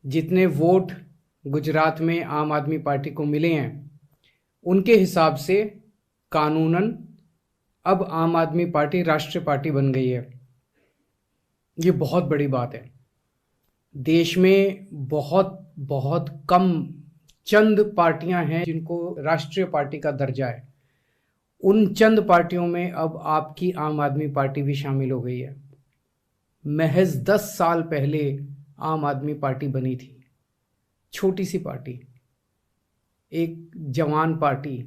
जितने वोट गुजरात में आम आदमी पार्टी को मिले हैं उनके हिसाब से कानूनन अब आम आदमी पार्टी राष्ट्रीय पार्टी बन गई है। ये बहुत बड़ी बात है। देश में बहुत बहुत कम चंद पार्टियां हैं जिनको राष्ट्रीय पार्टी का दर्जा है। उन चंद पार्टियों में अब आपकी आम आदमी पार्टी भी शामिल हो गई है। महज 10 साल पहले आम आदमी पार्टी बनी थी, छोटी सी पार्टी, एक जवान पार्टी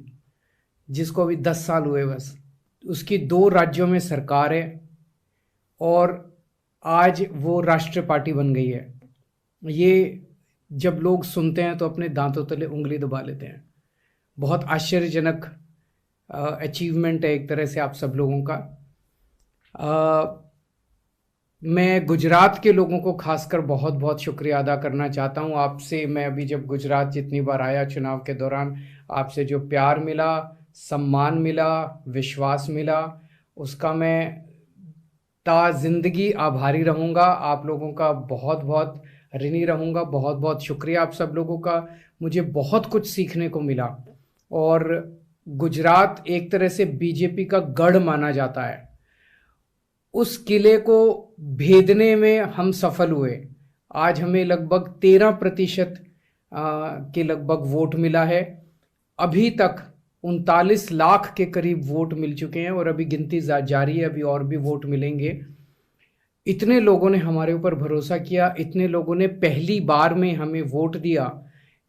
जिसको अभी 10 साल हुए बस। उसकी 2 राज्यों में सरकार है और आज वो राष्ट्रीय पार्टी बन गई है। ये जब लोग सुनते हैं तो अपने दांतों तले उंगली दबा लेते हैं। बहुत आश्चर्यजनक अचीवमेंट है एक तरह से आप सब लोगों का। मैं गुजरात के लोगों को खासकर बहुत बहुत शुक्रिया अदा करना चाहता हूँ आपसे। मैं अभी जब गुजरात जितनी बार आया चुनाव के दौरान, आपसे जो प्यार मिला, सम्मान मिला, विश्वास मिला, उसका मैं ता जिंदगी आभारी रहूँगा। आप लोगों का बहुत बहुत ऋणी रहूँगा। बहुत बहुत शुक्रिया आप सब लोगों का। मुझे बहुत कुछ सीखने को मिला। और गुजरात एक तरह से बीजेपी का गढ़ माना जाता है। उस किले को भेदने में हम सफल हुए। आज हमें लगभग 13% के लगभग वोट मिला है। अभी तक 39 लाख के करीब वोट मिल चुके हैं और अभी गिनती जारी है, अभी और भी वोट मिलेंगे। इतने लोगों ने हमारे ऊपर भरोसा किया, इतने लोगों ने पहली बार में हमें वोट दिया।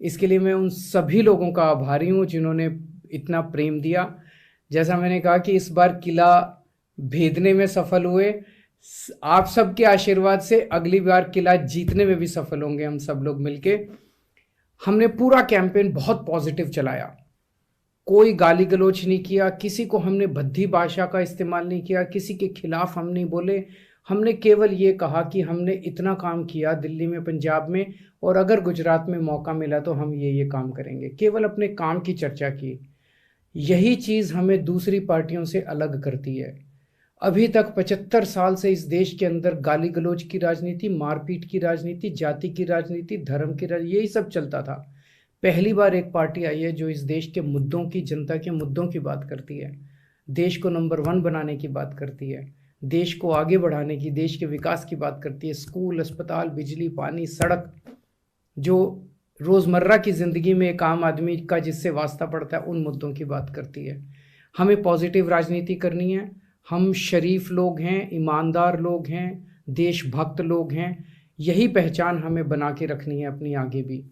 इसके लिए मैं उन सभी लोगों का आभारी हूँ जिन्होंने इतना प्रेम दिया। जैसा मैंने कहा कि इस बार किला भेदने में सफल हुए। आप सबके आशीर्वाद से अगली बार किला जीतने में भी सफल होंगे हम सब लोग मिलके। हमने पूरा कैंपेन बहुत पॉजिटिव चलाया, कोई गाली गलौज नहीं किया, किसी को हमने भद्दी भाषा का इस्तेमाल नहीं किया, किसी के खिलाफ हम नहीं बोले। हमने केवल ये कहा कि हमने इतना काम किया दिल्ली में, पंजाब में, और अगर गुजरात में मौका मिला तो हम ये काम करेंगे। केवल अपने काम की चर्चा की। यही चीज़ हमें दूसरी पार्टियों से अलग करती है। अभी तक 75 साल से इस देश के अंदर गाली गलौज की राजनीति, मारपीट की राजनीति, जाति की राजनीति, धर्म की राजनीति, यही सब चलता था। पहली बार एक पार्टी आई है जो इस देश के मुद्दों की, जनता के मुद्दों की बात करती है, देश को नंबर 1 बनाने की बात करती है, देश को आगे बढ़ाने की, देश के विकास की बात करती है। स्कूल, अस्पताल, बिजली, पानी, सड़क, जो रोज़मर्रा की ज़िंदगी में एक आम आदमी का जिससे वास्ता पड़ता है, उन मुद्दों की बात करती है। हमें पॉजिटिव राजनीति करनी है। हम शरीफ लोग हैं, ईमानदार लोग हैं, देशभक्त लोग हैं। यही पहचान हमें बना के रखनी है अपनी आगे भी।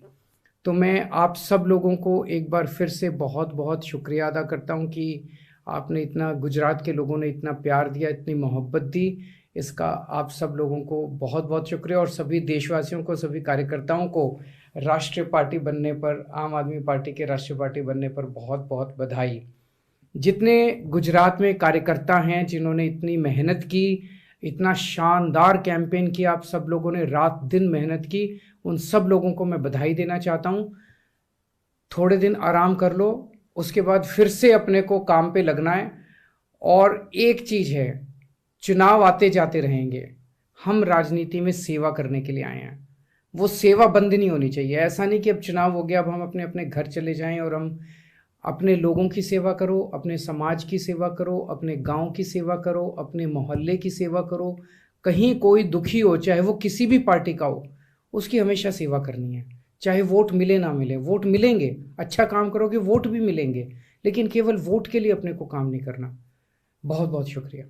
तो मैं आप सब लोगों को एक बार फिर से बहुत बहुत शुक्रिया अदा करता हूं कि आपने इतना, गुजरात के लोगों ने इतना प्यार दिया, इतनी मोहब्बत दी। इसका आप सब लोगों को बहुत बहुत शुक्रिया। और सभी देशवासियों को, सभी कार्यकर्ताओं को राष्ट्रीय पार्टी बनने पर, आम आदमी पार्टी के राष्ट्रीय पार्टी बनने पर बहुत बहुत बधाई। जितने गुजरात में कार्यकर्ता हैं जिन्होंने इतनी मेहनत की, इतना शानदार कैंपेन किया, आप सब लोगों ने रात दिन मेहनत की, उन सब लोगों को मैं बधाई देना चाहता हूं। थोड़े दिन आराम कर लो, उसके बाद फिर से अपने को काम पे लगना है। और एक चीज़ है, चुनाव आते जाते रहेंगे। हम राजनीति में सेवा करने के लिए आए हैं। वो सेवा बंद नहीं होनी चाहिए। ऐसा नहीं कि अब चुनाव हो गया, अब हम अपने अपने घर चले जाएं और हम अपने लोगों की सेवा करो, अपने समाज की सेवा करो, अपने गांव की सेवा करो, अपने मोहल्ले की सेवा करो। कहीं कोई दुखी हो, चाहे वो किसी भी पार्टी का हो, उसकी हमेशा सेवा करनी है। चाहे वोट मिले ना मिले, वोट मिलेंगे, अच्छा काम करोगे वोट भी मिलेंगे, लेकिन केवल वोट के लिए अपने को काम नहीं करना। बहुत बहुत शुक्रिया।